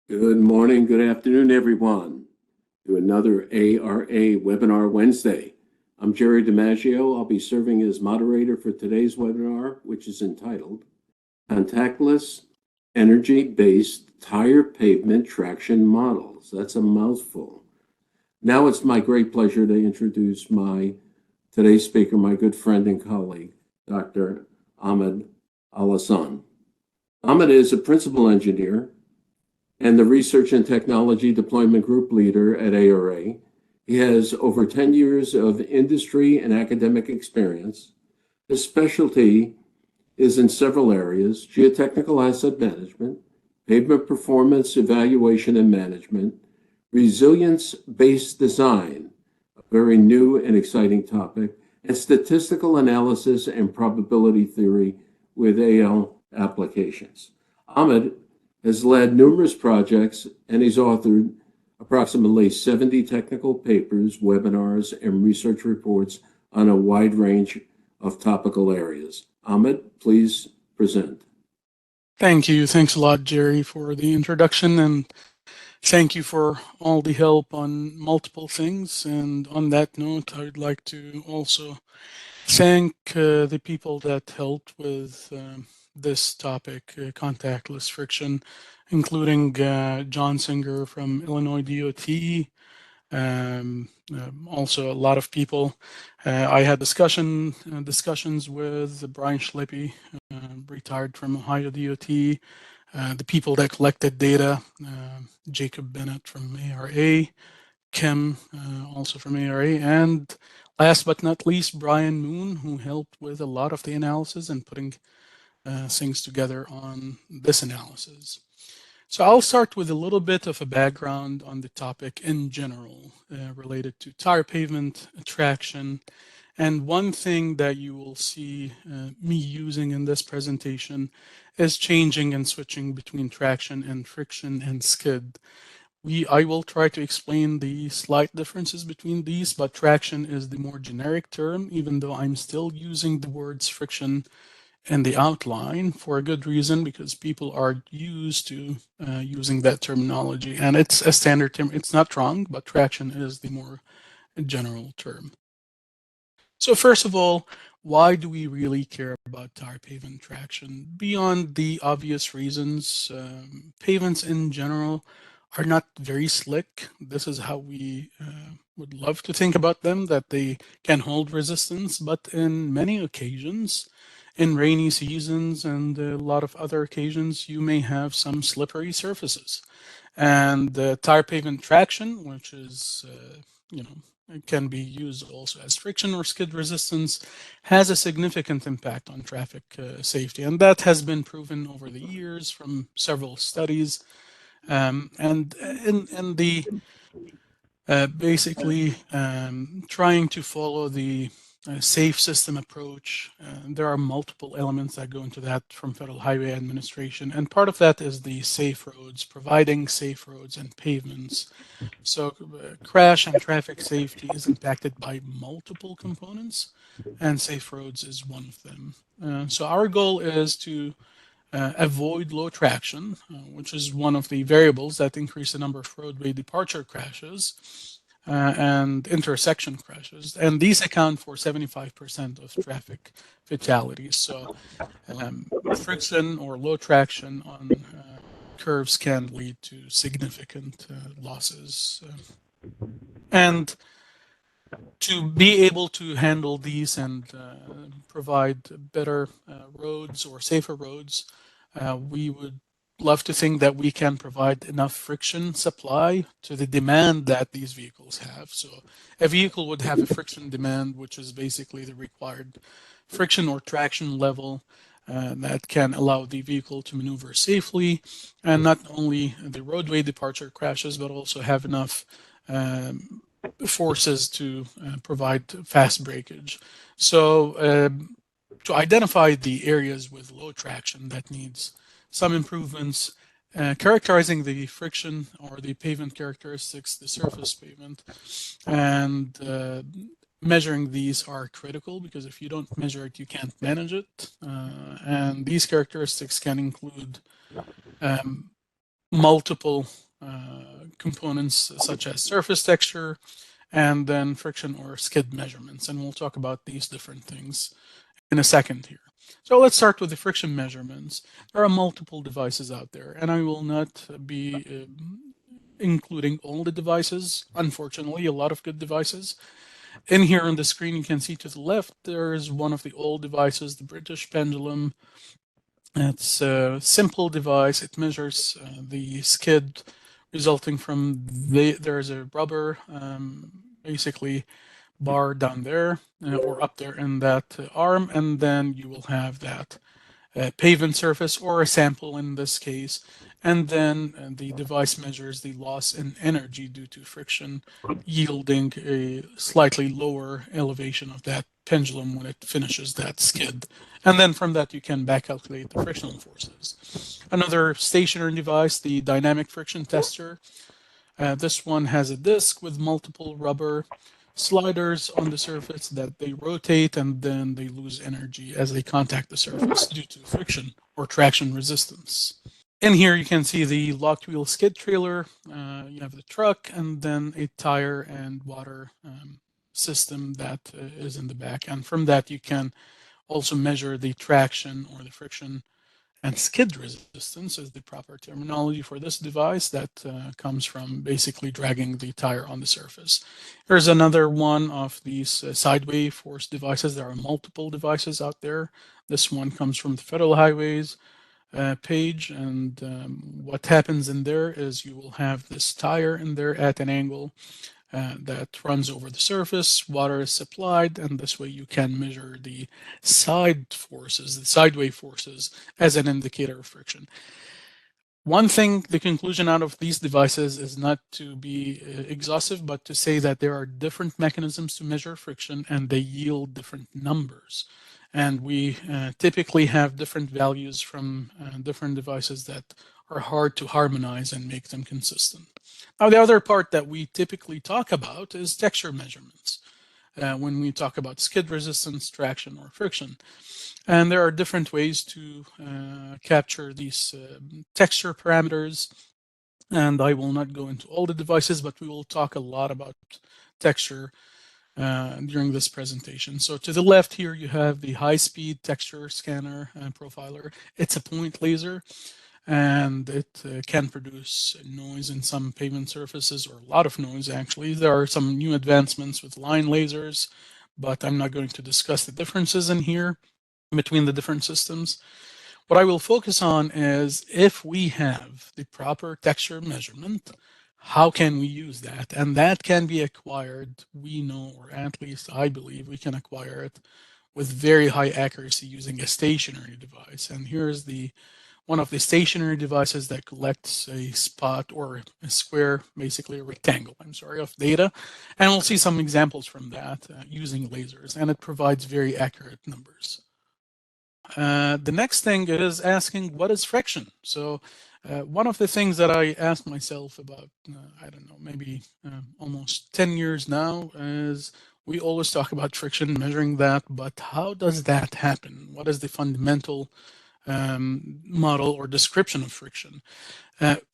Good morning, good afternoon, everyone, to another ARA Webinar Wednesday. I'm Jerry DiMaggio. I'll be serving as moderator for today's webinar, which is entitled Contactless Energy-Based Tire Pavement Traction Models. That's a mouthful. Now it's my great pleasure to introduce today's speaker, my good friend and colleague, Dr. Ahmed Al-Hassan. Ahmed is a principal engineer and the Research and Technology Deployment Group leader at ARA. He has over 10 years of industry and academic experience. His specialty is in several areas: geotechnical asset management, pavement performance evaluation and management, resilience-based design, a very new and exciting topic, and statistical analysis and probability theory with AL applications. Ahmed has led numerous projects, and he's authored approximately 70 technical papers, webinars, and research reports on a wide range of topical areas. Ahmed, please present. Thank you. Thanks a lot, Jerry, for the introduction, and thank you for all the help on multiple things. And on that note, I'd like to also thank the people that helped with this topic, contactless friction, including John Singer from Illinois DOT, also a lot of people. I had discussions with Brian Schlippy, retired from Ohio DOT, the people that collected data, Jacob Bennett from ARA, Kim, also from ARA, and last but not least, Brian Moon, who helped with a lot of the analysis and putting things together on this analysis. So I'll start with a little bit of a background on the topic in general, related to tire pavement, traction, and one thing that you will see me using in this presentation is changing and switching between traction and friction and skid. I will try to explain the slight differences between these, but traction is the more generic term, even though I'm still using the words friction in the outline for a good reason, because people are used to using that terminology, and it's a standard term. It's not wrong, but traction is the more general term. So first of all, why do we really care about tire pavement traction? Beyond the obvious reasons, pavements in general are not very slick. This is how we would love to think about them, that they can hold resistance, but in many occasions, in rainy seasons and a lot of other occasions, you may have some slippery surfaces. And the tire pavement traction, which is, it can be used also as friction or skid resistance, has a significant impact on traffic safety. And that has been proven over the years from several studies. And in the basically trying to follow the safe system approach, there are multiple elements that go into that from Federal Highway Administration, and part of that is the safe roads, providing safe roads and pavements. So crash and traffic safety is impacted by multiple components, and safe roads is one of them. So our goal is to avoid low traction, which is one of the variables that increase the number of roadway departure crashes and intersection crashes. And these account for 75% of traffic fatalities. So friction or low traction on curves can lead to significant losses. And to be able to handle these and provide better roads or safer roads, we would love to think that we can provide enough friction supply to the demand that these vehicles have. So a vehicle would have a friction demand, which is basically the required friction or traction level that can allow the vehicle to maneuver safely, and not only the roadway departure crashes, but also have enough forces to provide fast breakage. So to identify the areas with low traction that needs some improvements, characterizing the friction or the pavement characteristics, the surface pavement, and measuring these are critical, because if you don't measure it, you can't manage it. And these characteristics can include multiple components such as surface texture and then friction or skid measurements. And we'll talk about these different things in a second here. So let's start with the friction measurements. There are multiple devices out there, and I will not be including all the devices. Unfortunately, a lot of good devices. In here on the screen, you can see to the left, there is one of the old devices, the British pendulum. It's a simple device. It measures the skid resulting from there's a rubber, basically bar down there or up there in that arm, and then you will have that pavement surface or a sample in this case. And then the device measures the loss in energy due to friction, yielding a slightly lower elevation of that pendulum when it finishes that skid. And then from that, you can back calculate the frictional forces. Another stationary device, the dynamic friction tester. This one has a disc with multiple rubber sliders on the surface that they rotate and then they lose energy as they contact the surface due to friction or traction resistance. In here, you can see the locked wheel skid trailer. You have the truck and then a tire and water system that is in the back. And from that, you can also measure the traction or the friction and skid resistance is the proper terminology for this device that comes from basically dragging the tire on the surface. Here's another one of these sideway force devices. There are multiple devices out there. This one comes from the Federal Highways page, and what happens in there is you will have this tire in there at an angle that runs over the surface, water is supplied, and this way you can measure the side forces, the sideway forces, as an indicator of friction. One thing, the conclusion out of these devices is not to be exhaustive, but to say that there are different mechanisms to measure friction and they yield different numbers. And we typically have different values from different devices that are hard to harmonize and make them consistent. Now, the other part that we typically talk about is texture measurements when we talk about skid resistance, traction, or friction. And there are different ways to capture these texture parameters. And I will not go into all the devices, but we will talk a lot about texture during this presentation. So to the left here, you have the high-speed texture scanner and profiler. It's a point laser, and it can produce noise in some pavement surfaces, or a lot of noise, actually. There are some new advancements with line lasers, but I'm not going to discuss the differences in here between the different systems. What I will focus on is if we have the proper texture measurement, how can we use that? And that can be acquired, we know, or at least I believe we can acquire it with very high accuracy using a stationary device. And here's the one of the stationary devices that collects a spot or a square, basically a rectangle, I'm sorry, of data. And we'll see some examples from that using lasers, and it provides very accurate numbers. The next thing is asking what is friction. So one of the things that I asked myself about, I don't know, maybe almost 10 years now is we always talk about friction, measuring that, but how does that happen? What is the fundamental model or description of friction?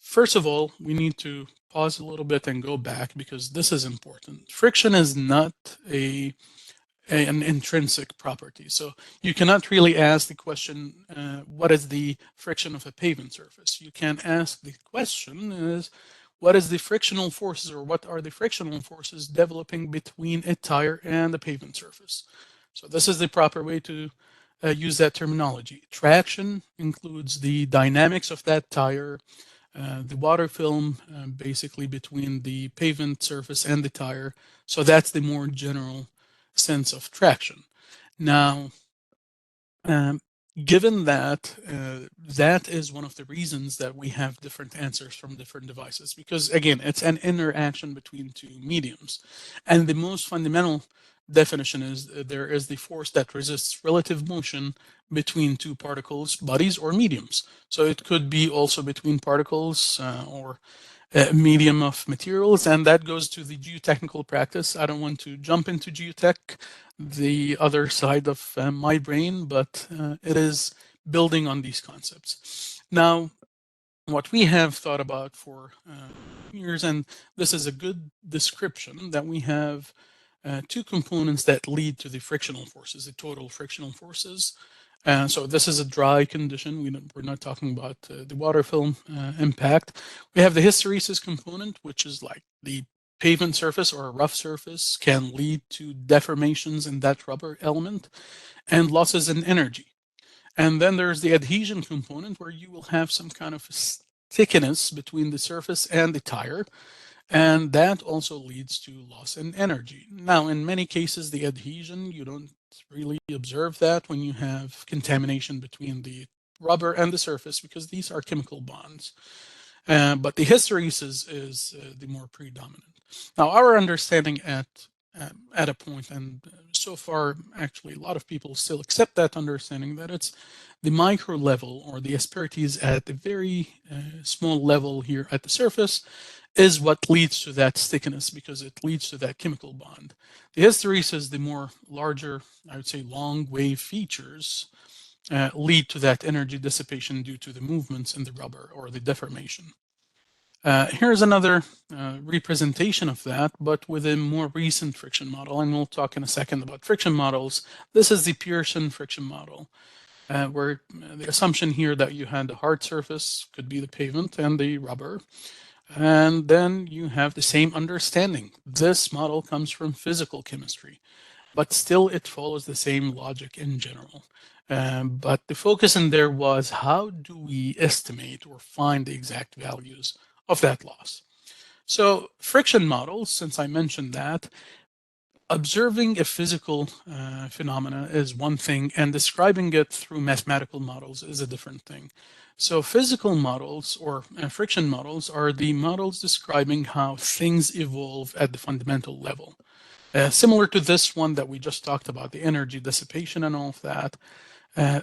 First of all, we need to pause a little bit and go back because this is important. Friction is not an intrinsic property. So you cannot really ask the question, what is the friction of a pavement surface? You can ask the question is, what is the frictional forces or what are the frictional forces developing between a tire and the pavement surface? So this is the proper way to use that terminology. Traction includes the dynamics of that tire, the water film basically between the pavement surface and the tire. So that's the more general sense of traction. Now, given that, that is one of the reasons that we have different answers from different devices, because again, it's an interaction between two mediums. And the most fundamental definition is there is the force that resists relative motion between two particles, bodies, or mediums. So it could be also between particles or medium of materials, and that goes to the geotechnical practice. I don't want to jump into geotech, the other side of my brain, but it is building on these concepts. Now, what we have thought about for years, and this is a good description, that we have two components that lead to the frictional forces, the total frictional forces. So this is a dry condition. We're not talking about the water film impact. We have the hysteresis component, which is like the pavement surface or a rough surface can lead to deformations in that rubber element and losses in energy. And then there's the adhesion component, where you will have some kind of stickiness between the surface and the tire, and that also leads to loss in energy. Now, in many cases, the adhesion, you don't really observe that when you have contamination between the rubber and the surface, because these are chemical bonds. But the hysteresis is the more predominant. Now, our understanding at a point, and so far, actually, a lot of people still accept that understanding, that it's the micro level, or the asperities at the very small level here at the surface, is what leads to that stickiness, because it leads to that chemical bond. The hysteresis, the more larger, I would say, long wave features, lead to that energy dissipation due to the movements in the rubber or the deformation. Here's another representation of that, but with a more recent friction model, and we'll talk in a second about friction models. This is the Pearson friction model, where the assumption here that you had the hard surface, could be the pavement, and the rubber, and then you have the same understanding. This model comes from physical chemistry, but still it follows the same logic in general. But the focus in there was, how do we estimate or find the exact values of that loss? So friction models, since I mentioned that, observing a physical phenomena is one thing, and describing it through mathematical models is a different thing. So physical models, or friction models, are the models describing how things evolve at the fundamental level. Similar to this one that we just talked about, the energy dissipation and all of that,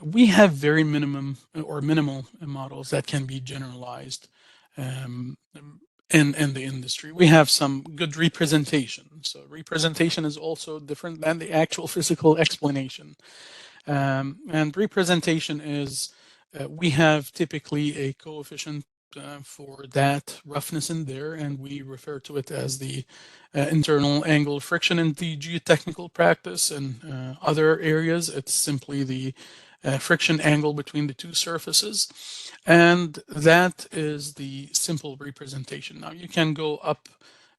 we have very minimal models that can be generalized um, in the industry. We have some good representation. So representation is also different than the actual physical explanation. And representation is, we have typically a coefficient for that roughness in there, and we refer to it as the internal angle of friction. In the geotechnical practice and other areas, it's simply the friction angle between the two surfaces. And that is the simple representation. Now, you can go up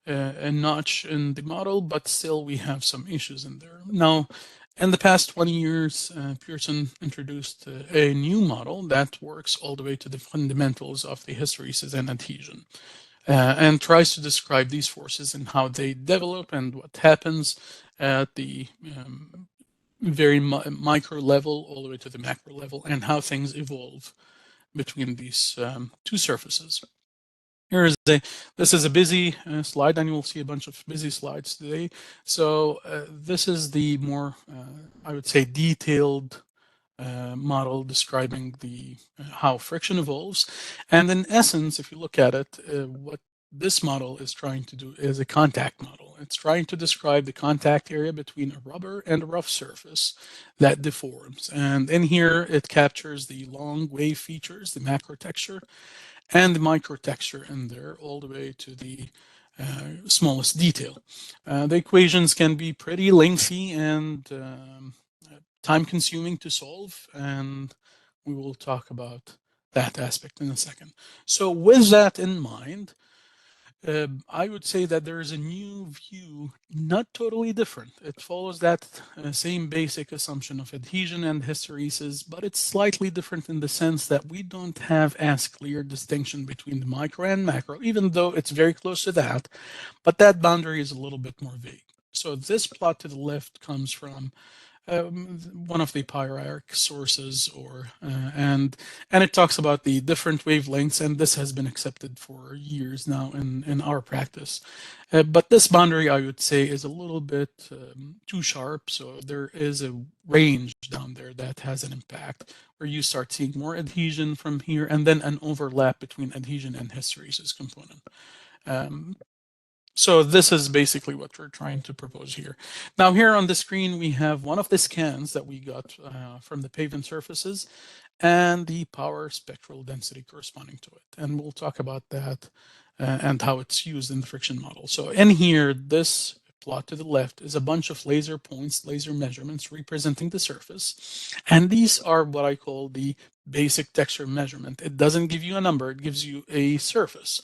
a notch in the model, but still we have some issues in there. Now, in the past 20 years, Pearson introduced a new model that works all the way to the fundamentals of the hysteresis and adhesion, and tries to describe these forces and how they develop and what happens at the very micro level all the way to the macro level, and how things evolve between these two surfaces. This is a busy slide, and you will see a bunch of busy slides today. So this is the more, I would say, detailed model describing the how friction evolves. And in essence, if you look at it, what this model is trying to do is a contact model. It's trying to describe the contact area between a rubber and a rough surface that deforms. And in here, it captures the long wave features, the macro texture, and the micro texture in there, all the way to the smallest detail. The equations can be pretty lengthy and time consuming to solve, and we will talk about that aspect in a second. So with that in mind, I would say that there is a new view, not totally different. It follows that same basic assumption of adhesion and hysteresis, but it's slightly different in the sense that we don't have as clear distinction between the micro and macro, even though it's very close to that, but that boundary is a little bit more vague. So this plot to the left comes from one of the Pyrarch sources, and it talks about the different wavelengths, and this has been accepted for years now in our practice. But this boundary, I would say, is a little bit too sharp. So there is a range down there that has an impact, where you start seeing more adhesion from here, and then an overlap between adhesion and hysteresis component. Um, So this is basically what we're trying to propose here. Now here on the screen, we have one of the scans that we got from the pavement surfaces and the power spectral density corresponding to it. And we'll talk about that and how it's used in the friction model. So in here, this plot to the left is a bunch of laser points, laser measurements representing the surface. And these are what I call the basic texture measurement. It doesn't give you a number, it gives you a surface.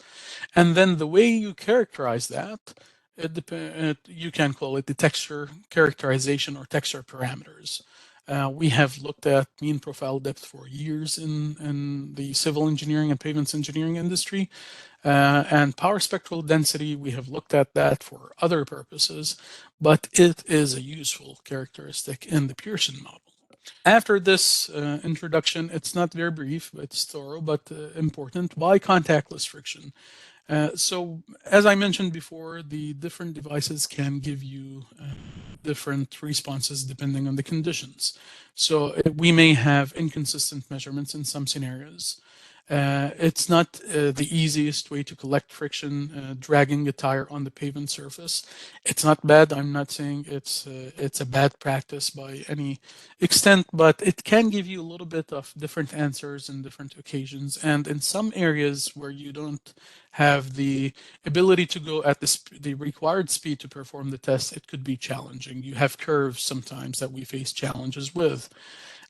And then the way you characterize that, you can call it the texture characterization or texture parameters. We have looked at mean profile depth for years in the civil engineering and pavements engineering industry. And power spectral density, we have looked at that for other purposes, but it is a useful characteristic in the Pearson model. After this introduction, it's not very brief, it's thorough, but important. Why contactless friction? So as I mentioned before, the different devices can give you different responses depending on the conditions. So we may have inconsistent measurements in some scenarios. It's not the easiest way to collect friction, dragging a tire on the pavement surface. It's not bad. I'm not saying it's a bad practice by any extent, but it can give you a little bit of different answers in different occasions. And in some areas where you don't have the ability to go at the required speed to perform the test, it could be challenging. You have curves sometimes that we face challenges with,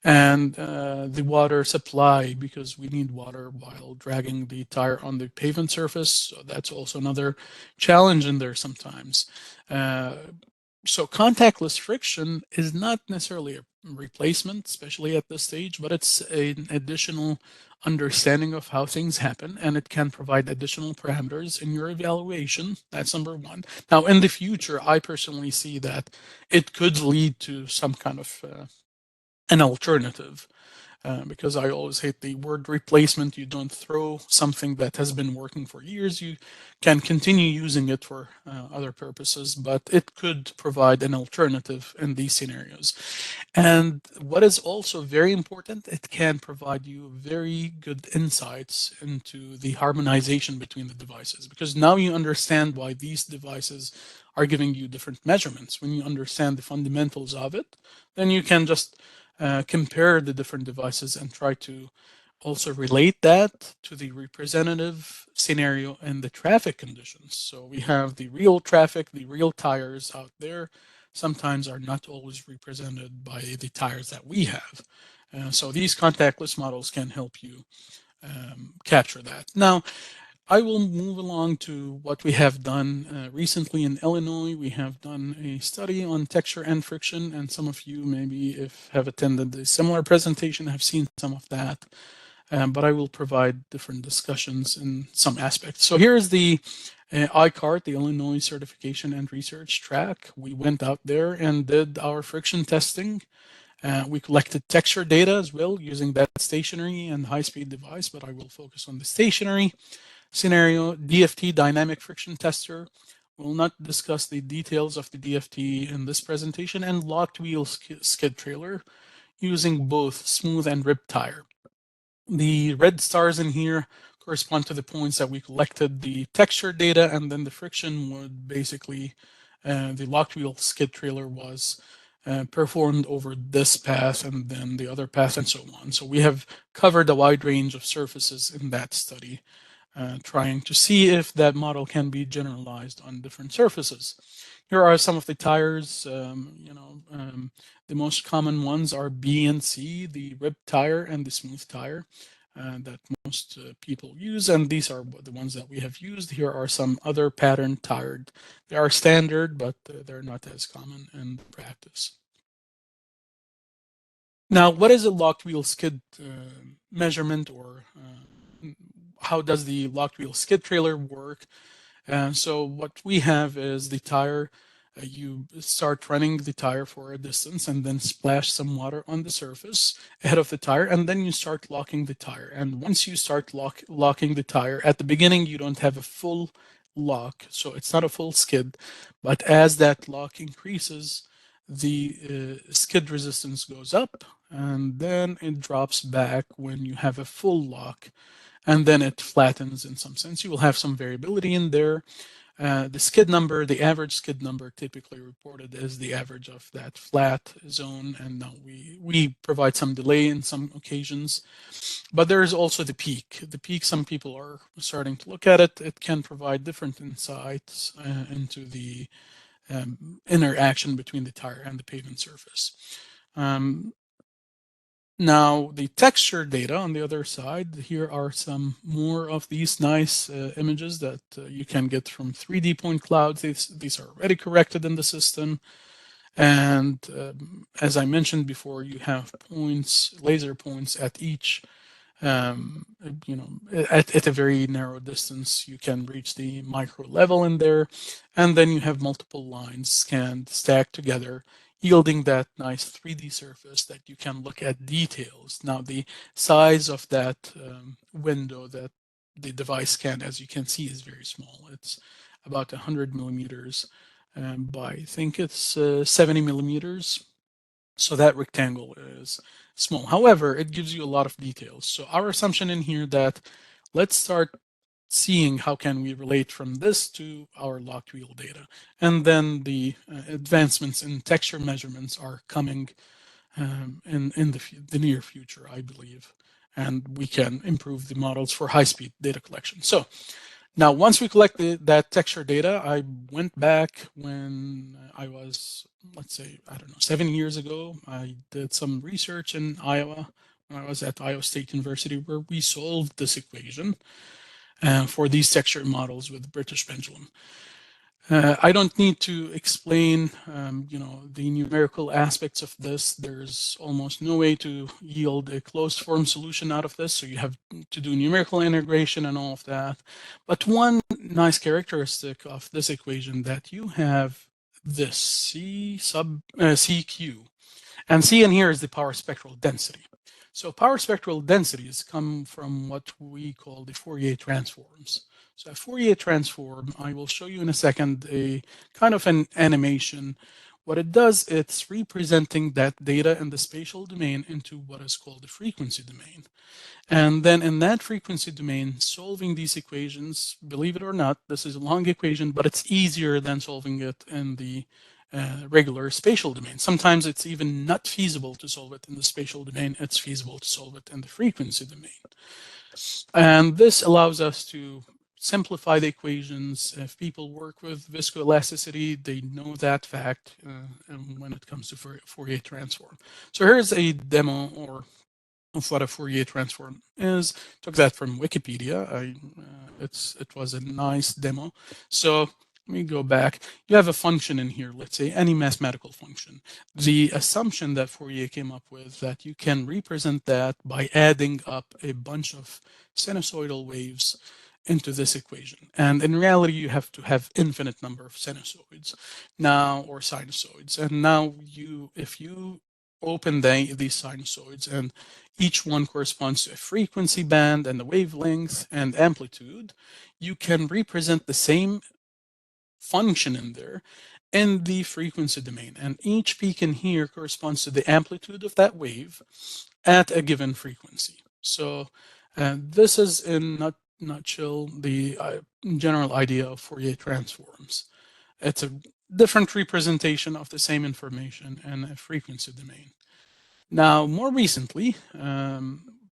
and the water supply, because we need water while dragging the tire on the pavement surface. So that's also another challenge in there sometimes. So contactless friction is not necessarily a replacement, especially at this stage, but it's an additional understanding of how things happen, and it can provide additional parameters in your evaluation. That's number one. Now, in the future, I personally see that it could lead to some kind of an alternative. Because I always hate the word replacement. You don't throw something that has been working for years. You can continue using it for other purposes, but it could provide an alternative in these scenarios. And what is also very important, it can provide you very good insights into the harmonization between the devices, because now you understand why these devices are giving you different measurements. When you understand the fundamentals of it, then you can just compare the different devices and try to also relate that to the representative scenario and the traffic conditions. So we have the real traffic, the real tires out there sometimes are not always represented by the tires that we have. So these contactless models can help you capture that. Now, I will move along to what we have done recently in Illinois. We have done a study on texture and friction, and some of you maybe if have attended a similar presentation have seen some of that, but I will provide different discussions in some aspects. So here is the ICART, the Illinois Certification and Research Track. We went out there and did our friction testing. We collected texture data as well using that stationary and high-speed device, but I will focus on the stationary scenario. DFT, dynamic friction tester. We'll not discuss the details of the DFT in this presentation, and locked wheel skid trailer using both smooth and rib tire. The red stars in here correspond to the points that we collected the texture data, and then the friction would basically, the locked wheel skid trailer was performed over this path and then the other path and so on. So we have covered a wide range of surfaces in that study, trying to see if that model can be generalized on different surfaces. Here are some of the tires. The most common ones are B and C, the rib tire and the smooth tire that most people use, and these are the ones that we have used. Here are some other pattern tired. They are standard, but they're not as common in practice. Now, what is a locked wheel skid measurement, or how does the locked wheel skid trailer work? So what we have is the tire. You start running the tire for a distance and then splash some water on the surface ahead of the tire, and then you start locking the tire. And once you start locking the tire, at the beginning you don't have a full lock, so it's not a full skid. But as that lock increases, the skid resistance goes up, and then it drops back when you have a full lock, and then it flattens in some sense. You will have some variability in there. The skid number, the average skid number typically reported is the average of that flat zone, and now we provide some delay in some occasions. But there is also the peak. The peak, some people are starting to look at it. It can provide different insights into the interaction between the tire and the pavement surface. Now, the texture data on the other side, here are some more of these nice images that you can get from 3D point clouds. These are already corrected in the system. And as I mentioned before, you have points, laser points at each you know, at a very narrow distance, you can reach the micro level in there, and then you have multiple lines scanned, stacked together, yielding that nice 3D surface that you can look at details. Now, the size of that window that the device scanned, as you can see, is very small. It's about 100 millimeters by, I think it's 70 millimeters. So that rectangle is small. However, it gives you a lot of details. So our assumption in here that let's start seeing how can we relate from this to our locked wheel data. And then the advancements in texture measurements are coming in the near future, I believe. And we can improve the models for high-speed data collection. So now, once we collect that texture data, I went back when I was, let's say, I don't know, 7 years ago. I did some research in Iowa when I was at Iowa State University, where we solved this equation for these texture models with British pendulum. I don't need to explain, the numerical aspects of this. There's almost no way to yield a closed form solution out of this, so you have to do numerical integration and all of that. But one nice characteristic of this equation that you have this CQ, and C in here is the power spectral density. So power spectral densities come from what we call the Fourier transforms. So a Fourier transform, I will show you in a second, a kind of an animation. What it does, it's representing that data in the spatial domain into what is called the frequency domain. And then in that frequency domain, solving these equations, believe it or not, this is a long equation, but it's easier than solving it in the regular spatial domain. Sometimes it's even not feasible to solve it in the spatial domain. It's feasible to solve it in the frequency domain. And this allows us to simplify the equations. If people work with viscoelasticity, they know that fact when it comes to Fourier transform. So here's a demo or of what a Fourier transform is. Took that from Wikipedia. It was a nice demo. So let me go back. You have a function in here, let's say any mathematical function. The assumption that Fourier came up with that you can represent that by adding up a bunch of sinusoidal waves into this equation. And in reality, you have to have infinite number of sinusoids now or sinusoids. And now if you open these sinusoids and each one corresponds to a frequency band and the wavelength and amplitude, you can represent the same function in there in the frequency domain. And each peak in here corresponds to the amplitude of that wave at a given frequency. So this is in a nutshell the general idea of Fourier transforms. It's a different representation of the same information in a frequency domain. Now, more recently,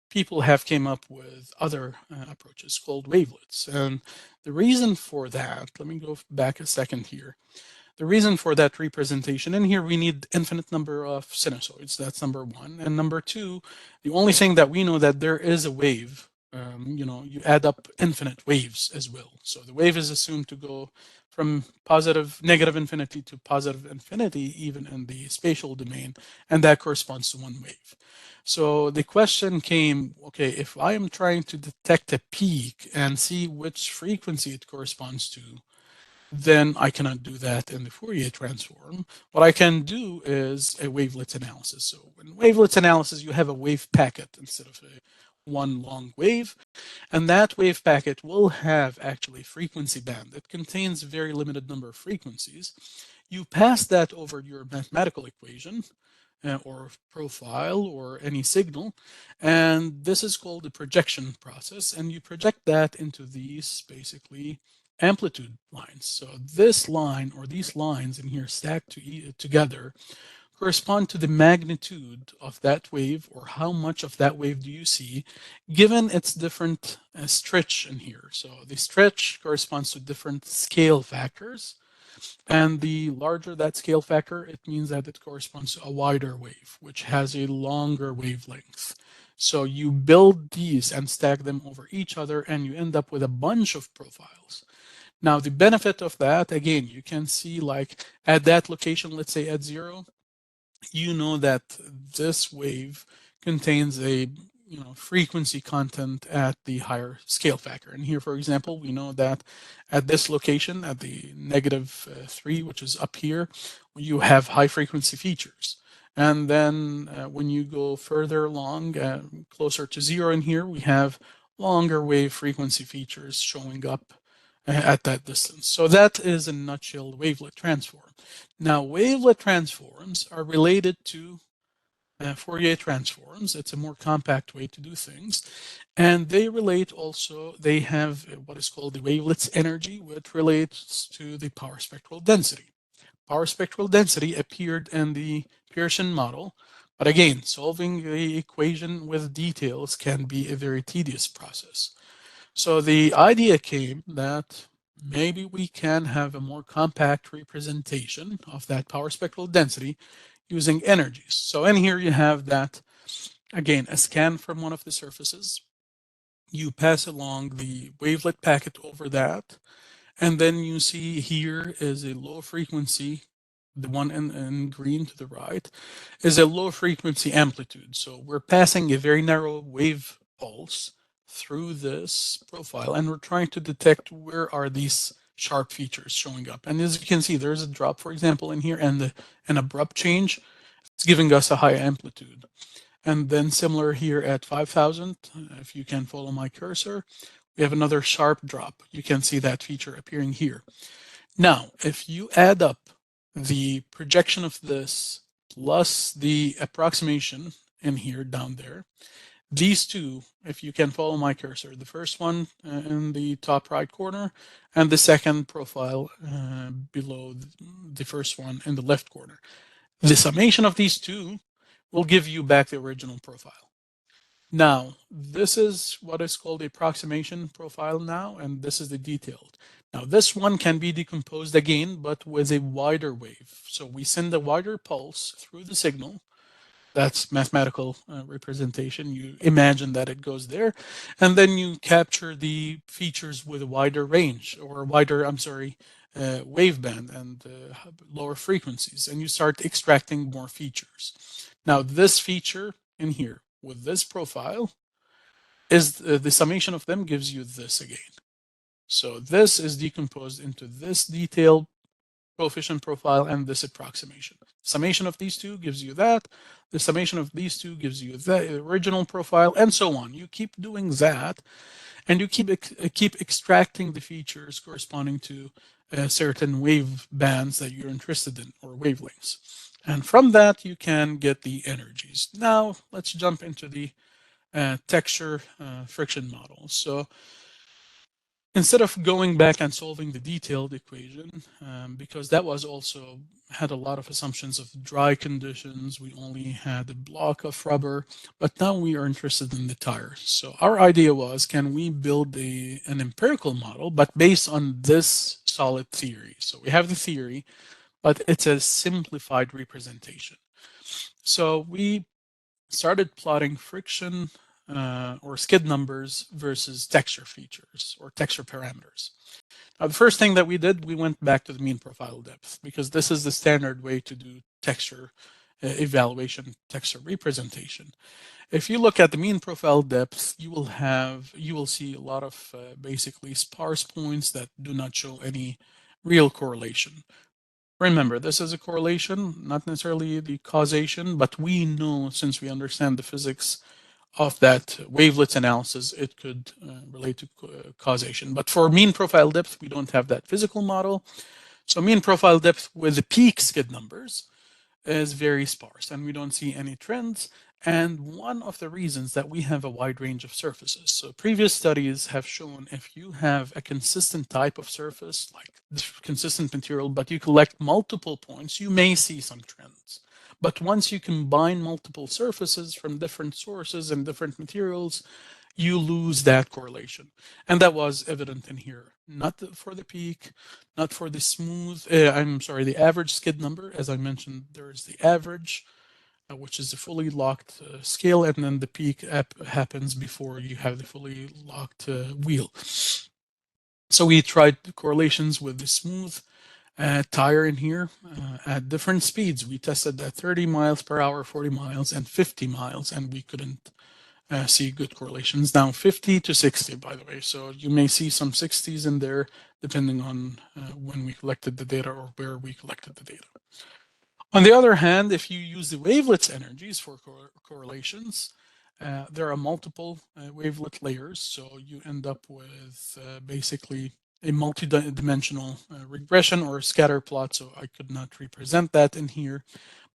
people have came up with other approaches called wavelets. And the reason for that, let me go back a second here. The reason for that representation, in here we need infinite number of sinusoids. That's number one. And number two, the only thing that we know that there is a wave, you add up infinite waves as well. So the wave is assumed to go from negative infinity to positive infinity, even in the spatial domain, and that corresponds to one wave. So the question came, okay, if I am trying to detect a peak and see which frequency it corresponds to, then I cannot do that in the Fourier transform. What I can do is a wavelet analysis. So in wavelet analysis, you have a wave packet instead of one long wave. And that wave packet will have actually frequency band. It contains a very limited number of frequencies. You pass that over your mathematical equation, or profile or any signal. And this is called the projection process. And you project that into these basically amplitude lines. So this line or these lines in here stacked together correspond to the magnitude of that wave, or how much of that wave do you see given its different stretch in here. So the stretch corresponds to different scale factors. And the larger that scale factor, it means that it corresponds to a wider wave, which has a longer wavelength. So you build these and stack them over each other, and you end up with a bunch of profiles. Now, the benefit of that, again, you can see like at that location, let's say at 0, you know that this wave contains a frequency content at the higher scale factor. And here, for example, we know that at this location, at the -3, which is up here, you have high frequency features. And then when you go further along, closer to 0 in here, we have longer wave frequency features showing up at that distance. So that is in a nutshell wavelet transform. Now, wavelet transforms are related to Fourier transforms. It's a more compact way to do things. And they relate also, they have what is called the wavelet's energy, which relates to the power spectral density. Power spectral density appeared in the Pearson model. But again, solving the equation with details can be a very tedious process. So the idea came that maybe we can have a more compact representation of that power spectral density using energies. So in here you have that, again, a scan from one of the surfaces. You pass along the wavelet packet over that, and then you see here is a low frequency, the one in green to the right, is a low frequency amplitude. So we're passing a very narrow wave pulse through this profile, and we're trying to detect where are these sharp features showing up. And as you can see, there's a drop, for example, in here, and an abrupt change. It's giving us a high amplitude. And then similar here at 5,000, if you can follow my cursor, we have another sharp drop. You can see that feature appearing here. Now, if you add up the projection of this plus the approximation in here down there, these two, if you can follow my cursor, the first one in the top right corner and the second profile below the first one in the left corner. The summation of these two will give you back the original profile. Now, this is what is called the approximation profile now, and this is the detailed. Now, this one can be decomposed again, but with a wider wave. So we send a wider pulse through the signal. That's mathematical representation. You imagine that it goes there, and then you capture the features with a wider range, or wider, I'm sorry, waveband and lower frequencies, and you start extracting more features. Now, this feature in here with this profile is the summation of them gives you this again. So this is decomposed into this detailed coefficient profile and this approximation. Summation of these two gives you that. The summation of these two gives you the original profile, and so on. You keep doing that, and you keep extracting the features corresponding to certain wave bands that you're interested in, or wavelengths. And from that, you can get the energies. Now, let's jump into the texture friction model. So instead of going back and solving the detailed equation, because that was also had a lot of assumptions of dry conditions, we only had a block of rubber, but now we are interested in the tires. So our idea was, can we build an empirical model, but based on this solid theory? So we have the theory, but it's a simplified representation. So we started plotting friction or skid numbers versus texture features or texture parameters. Now, the first thing that we did, we went back to the mean profile depth, because this is the standard way to do texture evaluation, texture representation. If you look at the mean profile depth, you will see a lot of basically sparse points that do not show any real correlation. Remember, this is a correlation, not necessarily the causation, but we know, since we understand the physics of that wavelets analysis, it could relate to causation. But for mean profile depth, we don't have that physical model. So mean profile depth with the peak skid numbers is very sparse and we don't see any trends. And one of the reasons that we have a wide range of surfaces. So previous studies have shown if you have a consistent type of surface, like consistent material, but you collect multiple points, you may see some trends. But once you combine multiple surfaces from different sources and different materials, you lose that correlation. And that was evident in here. Not for the peak, not for the smooth, I'm sorry, the average skid number. As I mentioned, there is the average, which is a fully locked scale, and then the peak happens before you have the fully locked wheel. So we tried correlations with the smooth tire in here at different speeds. We tested at 30 miles per hour, 40 miles, and 50 miles, and we couldn't see good correlations. Now 50 to 60, by the way. So you may see some 60s in there, depending on when we collected the data or where we collected the data. On the other hand, if you use the wavelets energies for correlations, there are multiple wavelet layers, so you end up with basically a multi-dimensional regression or scatter plot, so I could not represent that in here.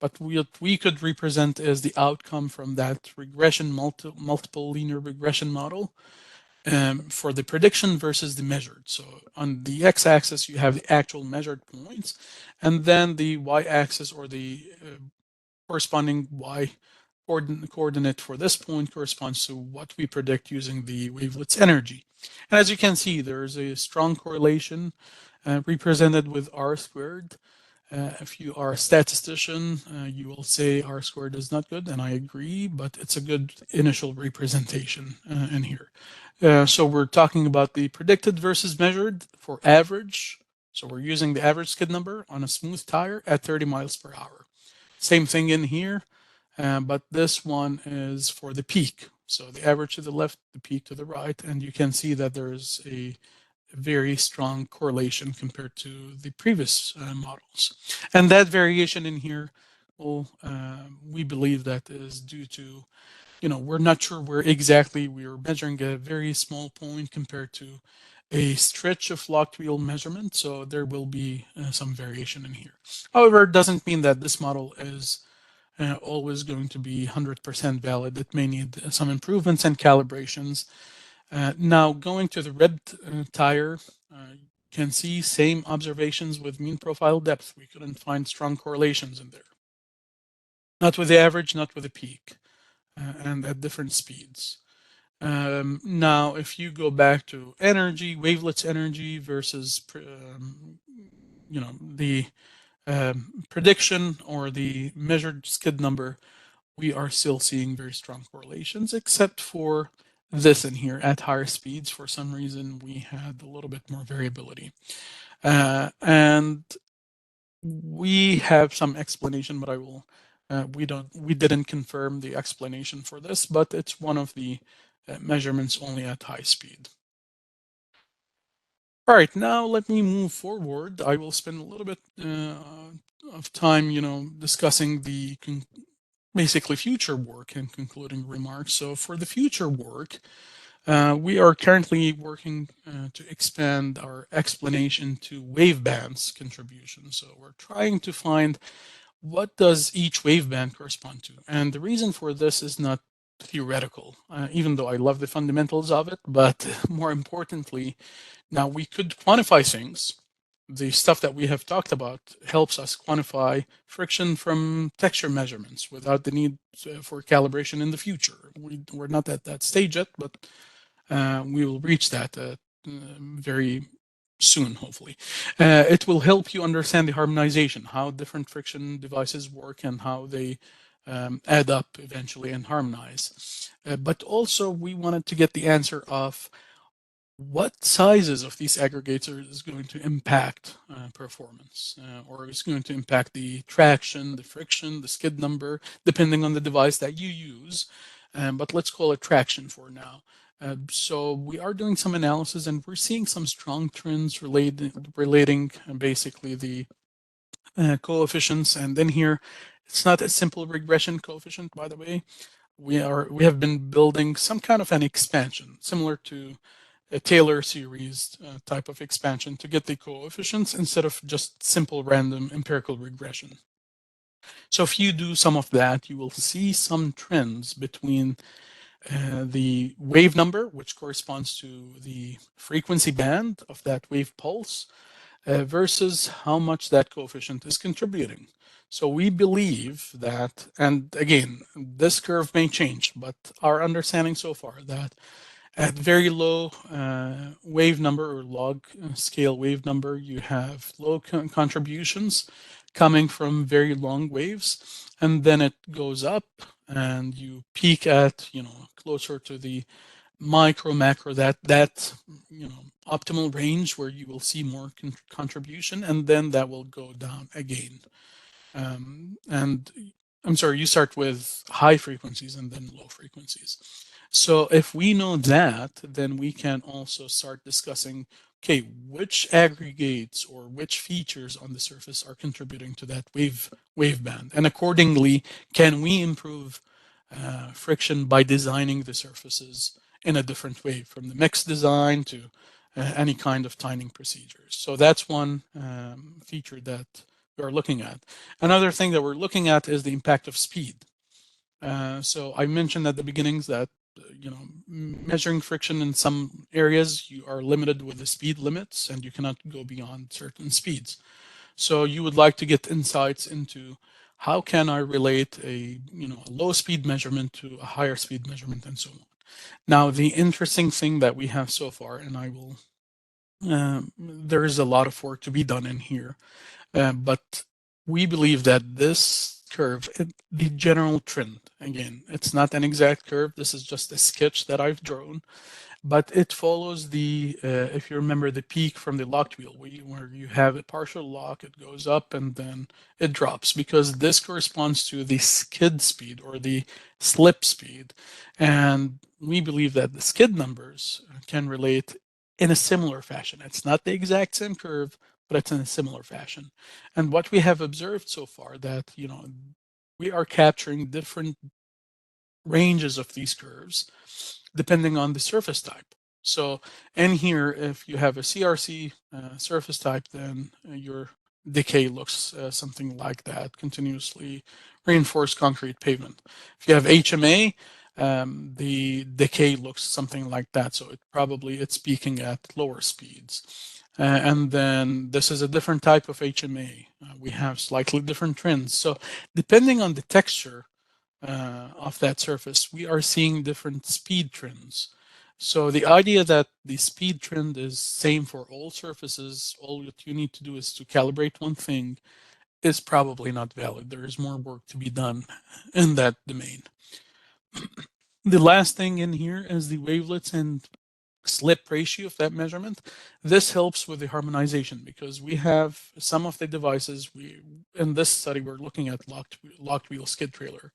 But what we could represent is the outcome from that regression, multiple linear regression model for the prediction versus the measured. So on the x-axis, you have the actual measured points, and then the y-axis or the corresponding y coordinate for this point corresponds to what we predict using the wavelet's energy. And as you can see, there's a strong correlation represented with r squared. If you are a statistician, you will say r squared is not good, and I agree, but it's a good initial representation in here. So we're talking about the predicted versus measured for average. So we're using the average skid number on a smooth tire at 30 miles per hour. Same thing in here, but this one is for the peak. So the average to the left, the peak to the right, and you can see that there's a very strong correlation compared to the previous models. And that variation in here, well, we believe that is due to, we're not sure where exactly we are measuring a very small point compared to a stretch of locked wheel measurement. So there will be some variation in here. However, it doesn't mean that this model is always going to be 100% valid. It may need some improvements and calibrations. Now going to the red tire, you can see same observations with mean profile depth. We couldn't find strong correlations in there. Not with the average, not with the peak, and at different speeds. Now, if you go back to energy, wavelets energy versus, the prediction or the measured skid number, we are still seeing very strong correlations, except for this in here at higher speeds. For some reason, we had a little bit more variability. And we have some explanation, but we didn't confirm the explanation for this, but it's one of the measurements only at high speed. All right, now let me move forward. I will spend a little bit of time, discussing the basically future work and concluding remarks. So for the future work, we are currently working to expand our explanation to wavebands contribution. So we're trying to find what does each waveband correspond to. And the reason for this is not theoretical, even though I love the fundamentals of it, but more importantly, now we could quantify things. The stuff that we have talked about helps us quantify friction from texture measurements without the need for calibration in the future. We're not at that stage yet, but we will reach that very soon, hopefully. It will help you understand the harmonization, how different friction devices work and how they add up eventually and harmonize. But also we wanted to get the answer of what sizes of these aggregators is going to impact performance, or is going to impact the traction, the friction, the skid number, depending on the device that you use. But let's call it traction for now. So we are doing some analysis and we're seeing some strong trends relating basically the coefficients. And then here, it's not a simple regression coefficient, by the way. We have been building some kind of an expansion similar to a Taylor series type of expansion to get the coefficients instead of just simple random empirical regression. So if you do some of that, you will see some trends between the wave number, which corresponds to the frequency band of that wave pulse, versus how much that coefficient is contributing. So we believe that, and again, this curve may change, but our understanding so far that at very low wave number or log scale wave number, you have low contributions coming from very long waves, and then it goes up and you peak at, closer to the micro macro, that optimal range where you will see more contribution, and then that will go down again. And I'm sorry, you start with high frequencies and then low frequencies. So if we know that, then we can also start discussing, okay, which aggregates or which features on the surface are contributing to that wave band, and accordingly, can we improve friction by designing the surfaces in a different way, from the mix design to any kind of tining procedures. So that's one feature that we are looking at. Another thing that we're looking at is the impact of speed. So I mentioned at the beginnings that measuring friction in some areas, you are limited with the speed limits and you cannot go beyond certain speeds. So you would like to get insights into how can I relate a low speed measurement to a higher speed measurement and so on. Now, the interesting thing that we have so far, and there is a lot of work to be done in here, but we believe that this curve, the general trend, again, it's not an exact curve. This is just a sketch that I've drawn, but it follows if you remember the peak from the locked wheel, where you have a partial lock, it goes up and then it drops, because this corresponds to the skid speed or the slip speed. And we believe that the skid numbers can relate in a similar fashion. It's not the exact same curve, but it's in a similar fashion. And what we have observed so far that, we are capturing different ranges of these curves depending on the surface type. So in here, if you have a CRC surface type, then your decay looks something like that, continuously reinforced concrete pavement. If you have HMA, the decay looks something like that. So it's peaking at lower speeds. And then this is a different type of HMA. We have slightly different trends. So depending on the texture of that surface, we are seeing different speed trends. So the idea that the speed trend is same for all surfaces, all that you need to do is to calibrate one thing, is probably not valid. There is more work to be done in that domain. The last thing in here is the wavelets and slip ratio of that measurement. This helps with the harmonization, because we have some of the devices, in this study we're looking at locked wheel skid trailer.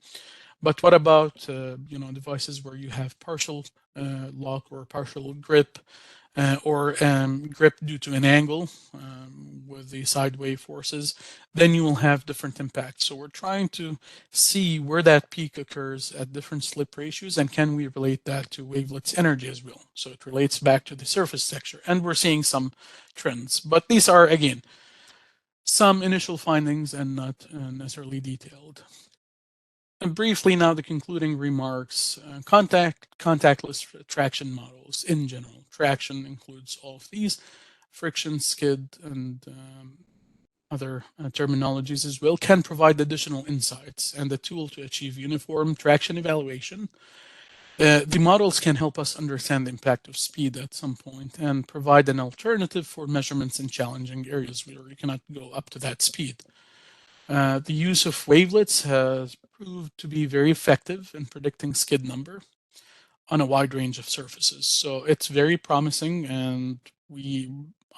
But what about devices where you have partial lock or partial grip, or grip due to an angle with the side wave forces? Then you will have different impacts. So we're trying to see where that peak occurs at different slip ratios, and can we relate that to wavelets energy as well? So it relates back to the surface texture, and we're seeing some trends. But these are, again, some initial findings and not necessarily detailed. And briefly now, the concluding remarks. Contactless traction models in general. Traction includes all of these: friction, skid, and other terminologies as well, can provide additional insights and a tool to achieve uniform traction evaluation. The models can help us understand the impact of speed at some point and provide an alternative for measurements in challenging areas where you cannot go up to that speed. The use of wavelets has proved to be very effective in predicting skid number on a wide range of surfaces. So it's very promising, and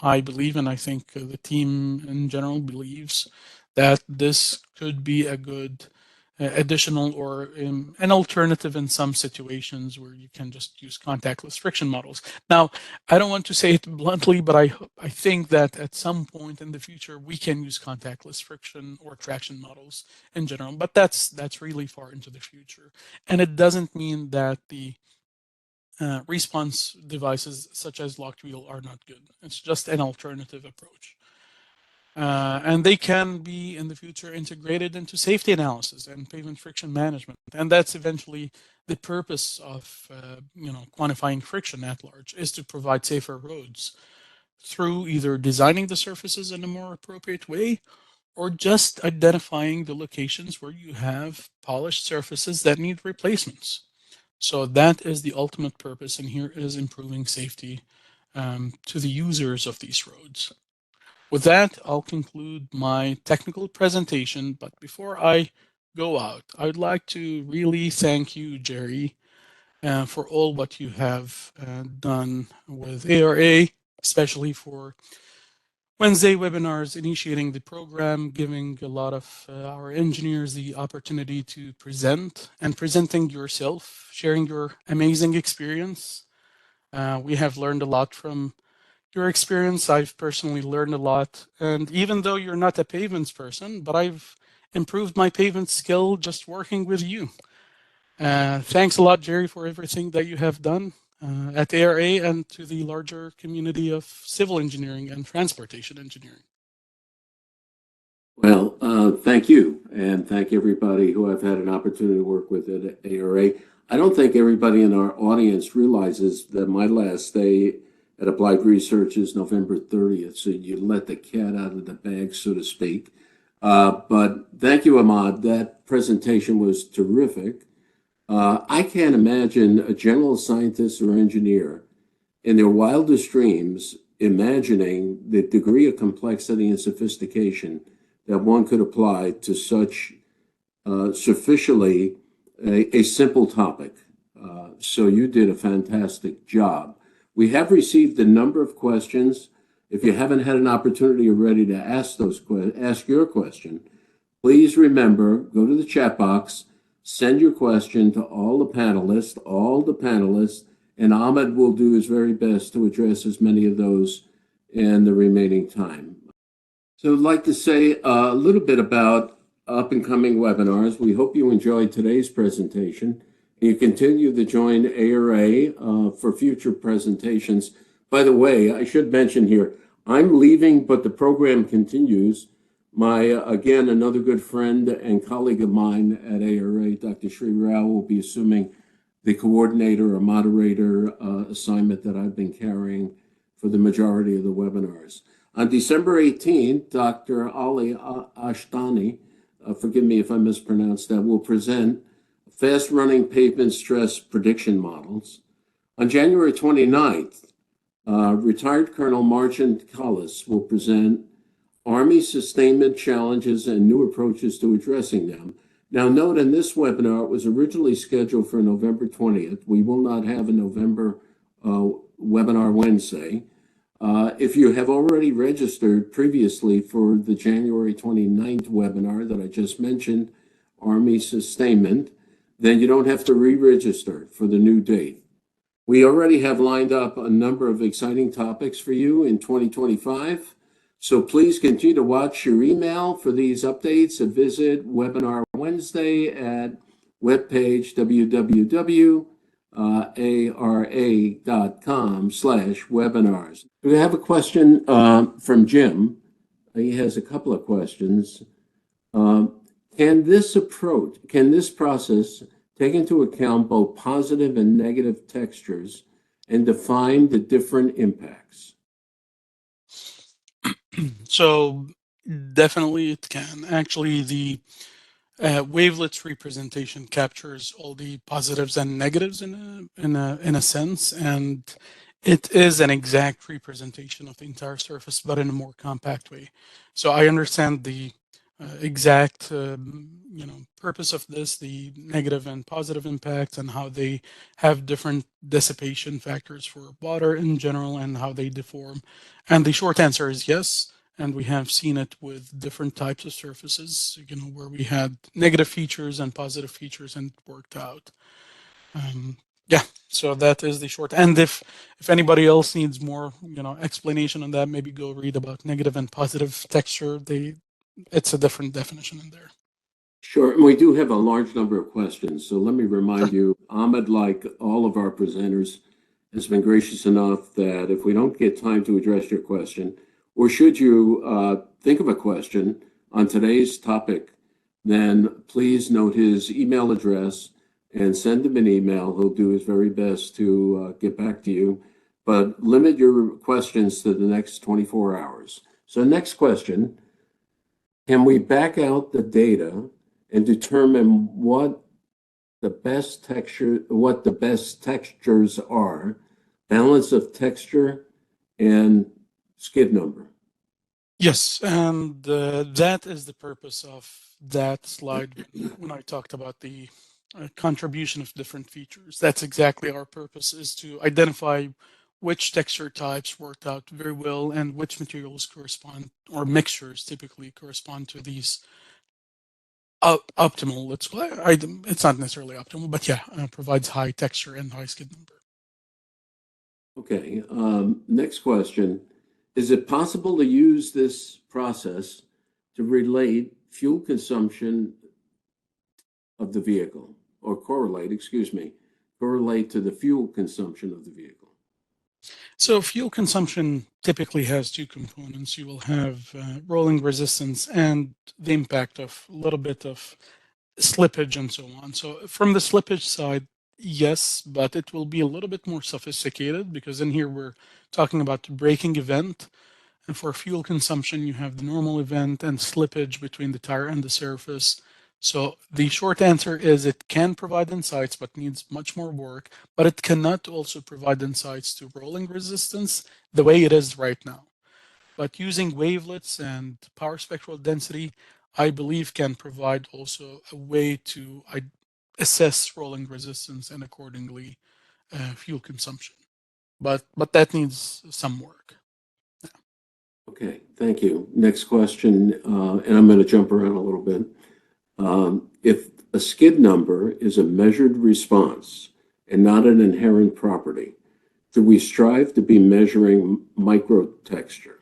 I believe, and I think the team in general believes, that this could be a good additional or an alternative in some situations where you can just use contactless friction models. Now, I don't want to say it bluntly, but I think that at some point in the future we can use contactless friction or traction models in general, but that's really far into the future, and it doesn't mean that the response devices such as locked wheel are not good. It's just an alternative approach. And they can be in the future integrated into safety analysis and pavement friction management. And that's eventually the purpose of quantifying friction at large, is to provide safer roads through either designing the surfaces in a more appropriate way or just identifying the locations where you have polished surfaces that need replacements. So that is the ultimate purpose, and here is improving safety to the users of these roads. With that, I'll conclude my technical presentation, but before I go out, I'd like to really thank you, Jerry, for all what you have done with ARA, especially for Wednesday webinars, initiating the program, giving a lot of our engineers the opportunity to present and presenting yourself, sharing your amazing experience. We have learned a lot from your experience. I've personally learned a lot. And even though you're not a pavements person, but I've improved my pavement skill just working with you. Thanks a lot, Jerry, for everything that you have done at ARA and to the larger community of civil engineering and transportation engineering. Well, thank you, and thank everybody who I've had an opportunity to work with at ARA. I don't think everybody in our audience realizes that my last day at Applied Research is November 30th, so you let the cat out of the bag, so to speak. But thank you, Ahmad. That presentation was terrific. I can't imagine a general scientist or engineer in their wildest dreams imagining the degree of complexity and sophistication that one could apply to such sufficiently a simple topic. So you did a fantastic job. We have received a number of questions. If you haven't had an opportunity already to ask ask your question, please remember, go to the chat box, send your question to all the panelists, and Ahmed will do his very best to address as many of those in the remaining time. So I'd like to say a little bit about up and coming webinars. We hope you enjoyed today's presentation. You continue to join ARA for future presentations. By the way, I should mention here, I'm leaving, but the program continues. Again, another good friend and colleague of mine at ARA, Dr. Sri Rao, will be assuming the coordinator or moderator assignment that I've been carrying for the majority of the webinars. On December 18th, Dr. Ali Ashtani, forgive me if I mispronounced that, will present fast-running pavement stress prediction models. On January 29th, retired Colonel Martin Collis will present Army sustainment challenges and new approaches to addressing them. Now note in this webinar, it was originally scheduled for November 20th. We will not have a November webinar Wednesday. If you have already registered previously for the January 29th webinar that I just mentioned, Army Sustainment, then you don't have to re-register for the new date. We already have lined up a number of exciting topics for you in 2025. So please continue to watch your email for these updates and visit Webinar Wednesday at webpage www.ara.com/webinars. We have a question from Jim. He has a couple of questions. Can this process take into account both positive and negative textures and define the different impacts? So definitely it can. Actually, the wavelets representation captures all the positives and negatives in a sense, and it is an exact representation of the entire surface, but in a more compact way. So I understand the exact purpose of this, the negative and positive impacts, and how they have different dissipation factors for water in general and how they deform. And the short answer is yes. And we have seen it with different types of surfaces, where we had negative features and positive features and it worked out. Yeah, so that is the short. And if anybody else needs more, explanation on that, maybe go read about negative and positive texture. It's a different definition in there. Sure, and we do have a large number of questions. So let me remind you, Ahmed, like all of our presenters, has been gracious enough that if we don't get time to address your question, or should you think of a question on today's topic, then please note his email address and send him an email. He'll do his very best to get back to you, but limit your questions to the next 24 hours. So next question, can we back out the data and determine what the best textures are, balance of texture and skid number? Yes, and that is the purpose of that slide when I talked about the contribution of different features. That's exactly our purpose, is to identify which texture types worked out very well and which materials correspond, or mixtures typically correspond to these optimal. It's not necessarily optimal, but yeah, provides high texture and high skid number. Okay, next question. Is it possible to use this process to relate fuel consumption of the vehicle, or correlate to the fuel consumption of the vehicle? So fuel consumption typically has two components. You will have rolling resistance and the impact of a little bit of slippage and so on. So from the slippage side, yes, but it will be a little bit more sophisticated, because in here we're talking about the braking event. And for fuel consumption, you have the normal event and slippage between the tire and the surface. So the short answer is it can provide insights, but needs much more work. But it cannot also provide insights to rolling resistance the way it is right now. But using wavelets and power spectral density, I believe, can provide also a way to assess rolling resistance and accordingly fuel consumption. But that needs some work. Okay, thank you. Next question, and I'm going to jump around a little bit. If a skid number is a measured response and not an inherent property, do we strive to be measuring microtexture?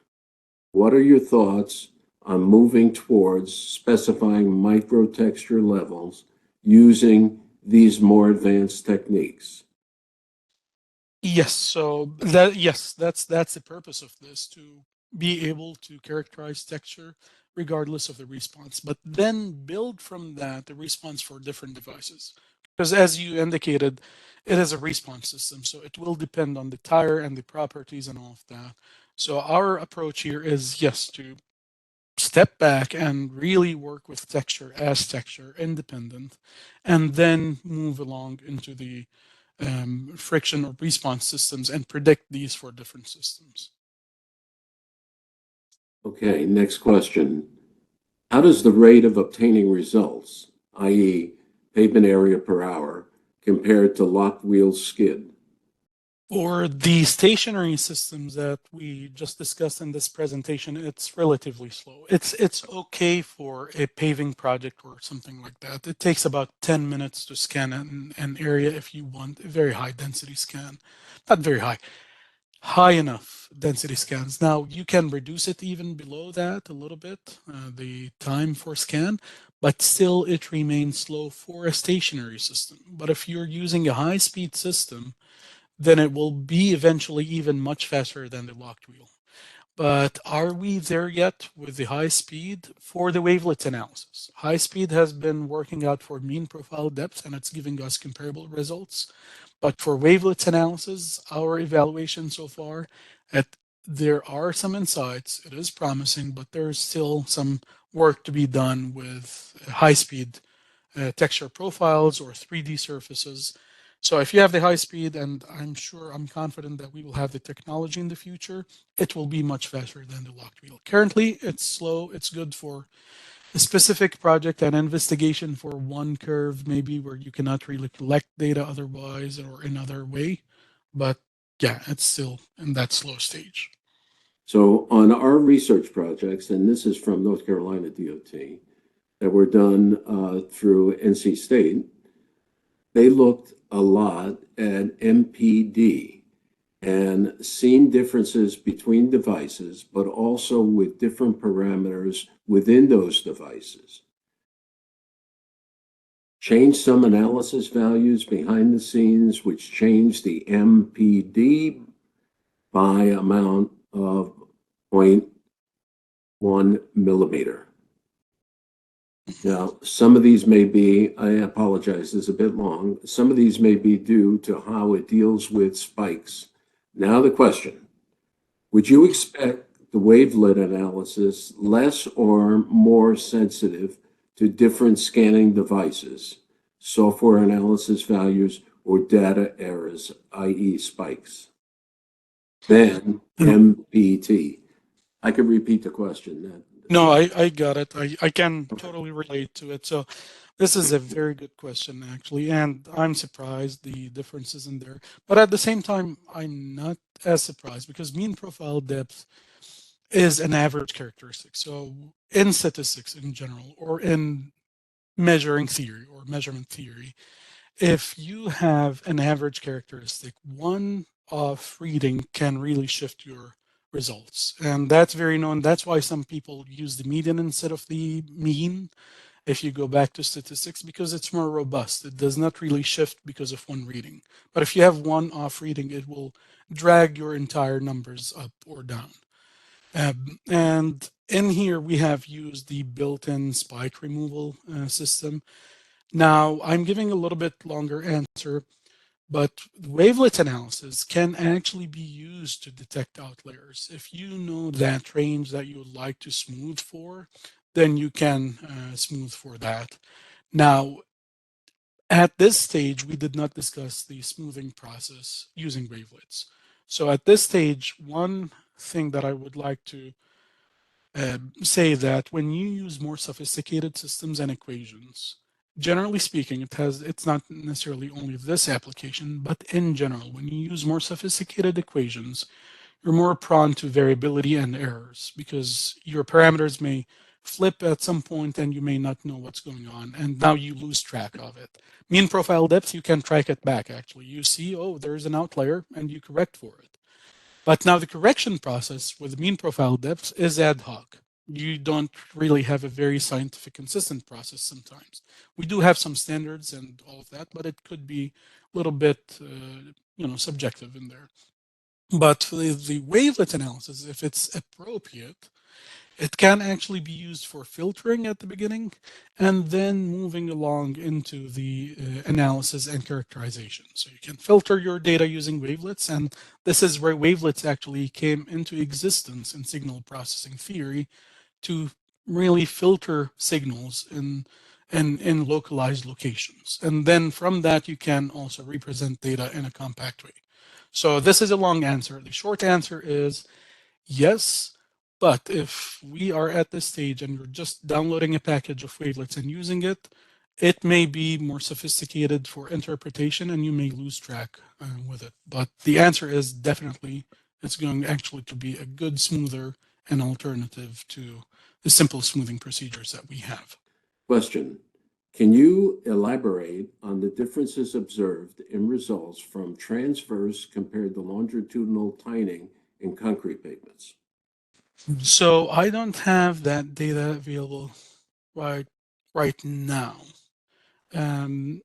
What are your thoughts on moving towards specifying microtexture levels using these more advanced techniques? Yes, that's the purpose of this, to be able to characterize texture regardless of the response, but then build from that the response for different devices. Because as you indicated, it is a response system, so it will depend on the tire and the properties and all of that. So our approach here is, yes, to step back and really work with texture as texture independent, and then move along into the friction or response systems and predict these for different systems. Okay, next question. How does the rate of obtaining results, i.e. pavement area per hour, compare to locked wheel skid? For the stationary systems that we just discussed in this presentation, it's relatively slow. It's okay for a paving project or something like that. It takes about 10 minutes to scan an area if you want a very high density scan. Not very high, high enough density scans. Now you can reduce it even below that a little bit, the time for scan, but still it remains slow for a stationary system. But if you're using a high speed system, then it will be eventually even much faster than the locked wheel. But are we there yet with the high speed for the wavelets analysis? High speed has been working out for mean profile depth, and it's giving us comparable results. But for wavelets analysis, our evaluation so far, there are some insights. It is promising, but there's still some work to be done with high speed texture profiles or 3D surfaces. So if you have the high speed, and I'm confident that we will have the technology in the future, it will be much faster than the locked wheel. Currently, it's slow. It's good for a specific project and investigation for one curve, maybe where you cannot really collect data otherwise or another way. But yeah, it's still in that slow stage. So on our research projects, and this is from North Carolina DOT, that were done through NC State, they looked a lot at MPD and seen differences between devices, but also with different parameters within those devices. Changed some analysis values behind the scenes, which changed the MPD by amount of 1 millimeter. Now, some of these may be, I apologize, it's a bit long. Some of these may be due to how it deals with spikes. Now the question, would you expect the wavelet analysis less or more sensitive to different scanning devices, software analysis values, or data errors, i.e. spikes, than MPT? I can repeat the question. No, I got it. I can totally relate to it. So this is a very good question, actually, and I'm surprised the difference isn't there. But at the same time, I'm not as surprised because mean profile depth is an average characteristic. So in statistics in general, or in measuring theory or measurement theory, if you have an average characteristic, one off reading can really shift your results. And that's very known. That's why some people use the median instead of the mean if you go back to statistics, because it's more robust. It does not really shift because of one reading. But if you have one off reading, it will drag your entire numbers up or down. And in here, we have used the built-in spike removal system. Now, I'm giving a little bit longer answer, but wavelet analysis can actually be used to detect outliers. If you know that range that you would like to smooth for, then you can smooth for that. Now, at this stage, we did not discuss the smoothing process using wavelets. So at this stage, one thing that I would like to say that when you use more sophisticated systems and equations, generally speaking, it's not necessarily only this application, but in general, when you use more sophisticated equations, you're more prone to variability and errors because your parameters may flip at some point and you may not know what's going on, and now you lose track of it. Mean profile depth, you can track it back actually. You see, oh, there's an outlier, and you correct for it. But now the correction process with mean profile depth is ad hoc. You don't really have a very scientific consistent process sometimes. We do have some standards and all of that, but it could be a little bit subjective in there. But for the wavelet analysis, if it's appropriate, it can actually be used for filtering at the beginning and then moving along into the analysis and characterization. So you can filter your data using wavelets, and this is where wavelets actually came into existence in signal processing theory to really filter signals in localized locations. And then from that, you can also represent data in a compact way. So this is a long answer. The short answer is yes, but if we are at this stage and you're just downloading a package of wavelets and using it, it may be more sophisticated for interpretation and you may lose track with it. But the answer is definitely it's going actually to be a good smoother and alternative to the simple smoothing procedures that we have. Question. Can you elaborate on the differences observed in results from transverse compared to longitudinal tining in concrete pavements? So I don't have that data available right now. And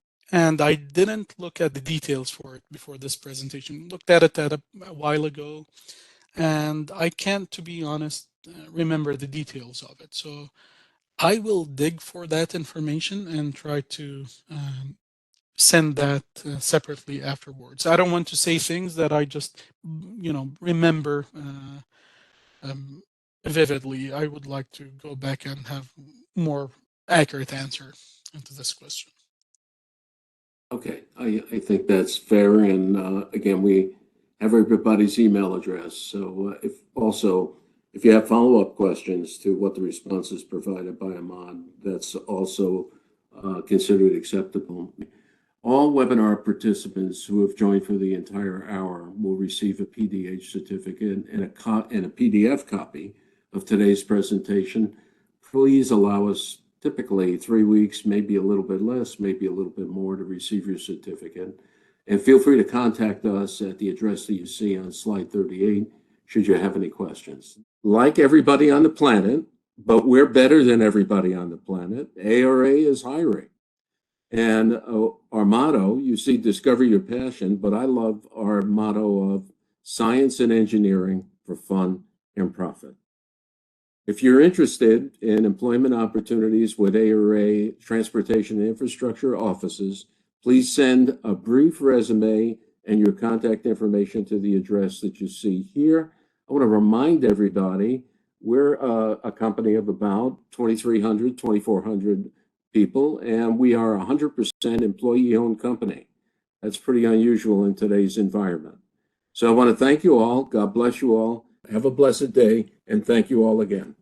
I didn't look at the details for it before this presentation. Looked at it a while ago, and I can't, to be honest, remember the details of it. So I will dig for that information and try to send that separately afterwards. I don't want to say things that I just, remember vividly. I would like to go back and have more accurate answer into this question. Okay, I think that's fair. And again, we have everybody's email address. So if you have follow-up questions to what the responses provided by Ahmad, that's also considered acceptable. All webinar participants who have joined for the entire hour will receive a PDH certificate and a PDF copy of today's presentation. Please allow us typically 3 weeks, maybe a little bit less, maybe a little bit more to receive your certificate. And feel free to contact us at the address that you see on slide 38 should you have any questions. Like everybody on the planet, but we're better than everybody on the planet, ARA is hiring. And our motto, you see, discover your passion, but I love our motto of science and engineering for fun and profit. If you're interested in employment opportunities with ARA Transportation and Infrastructure offices, please send a brief resume and your contact information to the address that you see here. I want to remind everybody, we're a company of about 2,300, 2,400 people, and we are a 100% employee-owned company. That's pretty unusual in today's environment. So I want to thank you all. God bless you all. Have a blessed day, and thank you all again.